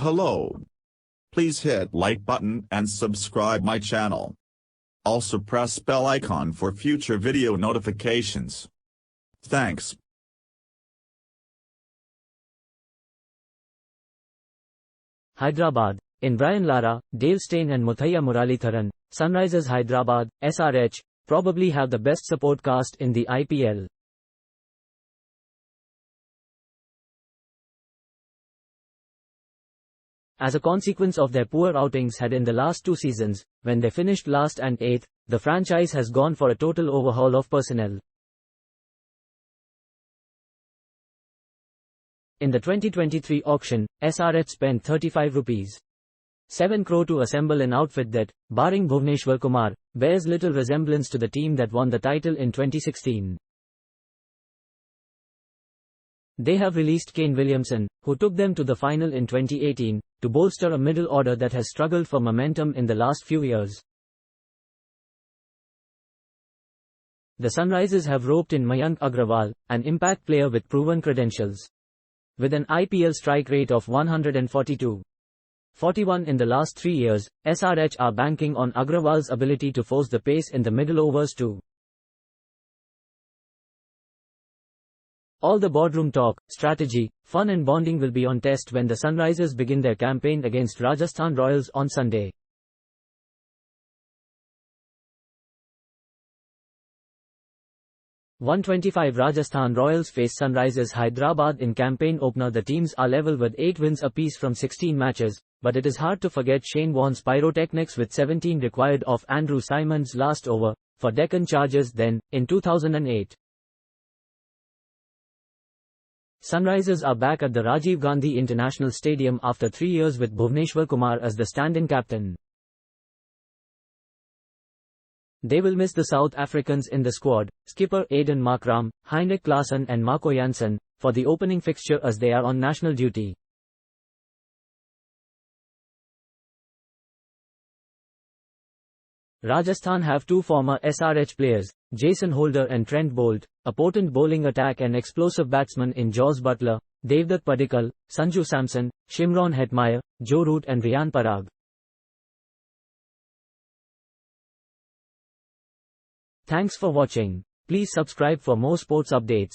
Hello. Please hit like button and subscribe my channel. Also press bell icon for future video notifications. Thanks. Hyderabad. In Brian Lara, Steyn and Muttiah Muralitharan, Sunrisers Hyderabad, SRH, probably have the best support cast in the IPL. As a consequence of their poor outings had in the last two seasons, when they finished last and 8th, the franchise has gone for a total overhaul of personnel. In the 2023 auction, SRH spent ₹35.7 crore to assemble an outfit that, barring Bhuvneshwar Kumar, bears little resemblance to the team that won the title in 2016. They have released Kane Williamson, who took them to the final in 2018, to bolster a middle order that has struggled for momentum in the last few years. The Sunrisers have roped in Mayank Agrawal, an impact player with proven credentials. With an IPL strike rate of 142.41 in the last 3 years, SRH are banking on Agrawal's ability to force the pace in the middle overs too. All the boardroom talk, strategy, fun and bonding will be on test when the Sunrisers begin their campaign against Rajasthan Royals on Sunday. "125 Rajasthan Royals face Sunrisers Hyderabad in campaign opener. The teams are level with 8 wins apiece from 16 matches, but it is hard to forget Shane Warne's pyrotechnics with 17 required off Andrew Symonds' last over, for Deccan Chargers then, in 2008. Sunrisers are back at the Rajiv Gandhi International Stadium after 3 years with Bhuvneshwar Kumar as the stand-in captain. They will miss the South Africans in the squad, skipper Aiden Markram, Heinrich Klaasen and Marco Jansen, for the opening fixture as they are on national duty. Rajasthan have two former SRH players, Jason Holder and Trent Bolt, a potent bowling attack and explosive batsmen in Jos Buttler, Devdutt Padikkal, Sanju Samson, Shimron Hetmyer, Joe Root and Riyan Parag. Thanks for watching. Please subscribe for more sports updates.